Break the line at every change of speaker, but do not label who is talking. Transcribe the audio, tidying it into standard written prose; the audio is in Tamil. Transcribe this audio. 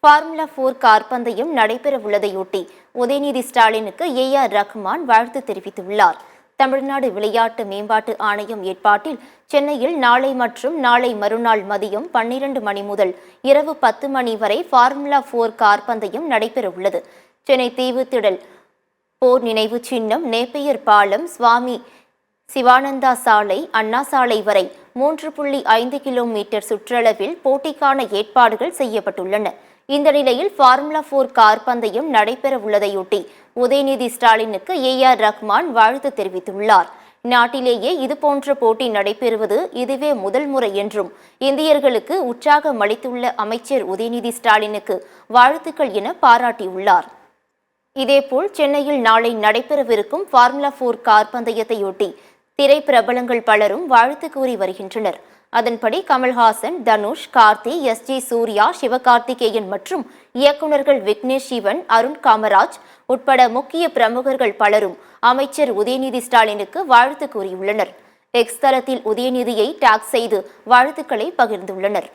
ஃபார்முலா 4 கார் பந்தயம் நடைபெறவுள்ளதையொட்டி உதயநிதி ஸ்டாலினுக்கு ஏ.ஆர். ரஹ்மான் வாழ்த்து தெரிவித்துள்ளார். தமிழ்நாடு விளையாட்டு மேம்பாட்டு ஆணையம் ஏற்பாட்டில் சென்னையில் நாளை மற்றும் நாளை மறுநாள் மதியம் 12 மணி முதல் இரவு 10 மணி வரை ஃபார்முலா 4 கார் பந்தயம் நடைபெறவுள்ளது. சென்னை தீவுத்திடல் போர் நினைவு சின்னம், நேப்பியர் பாலம், சுவாமி சிவானந்தா சாலை, அண்ணா சாலை வரை 3.5 கிலோமீட்டர் சுற்றளவில் போட்டிக்கான ஏற்பாடுகள் செய்யப்பட்டுள்ளன. இந்த நிலையில் ஃபார்முலா 4 கார் பந்தயம் நடைபெறவுள்ளதையொட்டி உதயநிதி ஸ்டாலினுக்கு ஏ.ஆர். ரஹ்மான் வாழ்த்து தெரிவித்துள்ளார். நாட்டிலேயே இதுபோன்ற போட்டி நடைபெறுவது இதுவே முதல் முறை என்றும் இந்தியர்களுக்கு உற்சாகம் அளித்துள்ள அமைச்சர் உதயநிதி ஸ்டாலினுக்கு வாழ்த்துக்கள் என பாராட்டியுள்ளார். இதேபோல் சென்னையில் நாளை நடைபெறவிருக்கும் ஃபார்முலா 4 கார் பந்தயத்தையொட்டி திரைப்பிரபலங்கள் பலரும் வாழ்த்து கூறி வருகின்றனர். அதன்படி கமல்ஹாசன், தனுஷ், கார்த்தி, எஸ்.ஜே. சூர்யா, சிவகார்த்திகேயன் மற்றும் இயக்குநர்கள் விக்னேஷ் சிவன், அருண் காமராஜ் உட்பட முக்கிய பிரமுகர்கள் பலரும் அமைச்சர் உதயநிதி ஸ்டாலினுக்கு வாழ்த்து கூறியுள்ளனர். எக்ஸ் தளத்தில் உதயநிதியை டாக் செய்து வாழ்த்துக்களை பகிர்ந்துள்ளனர்.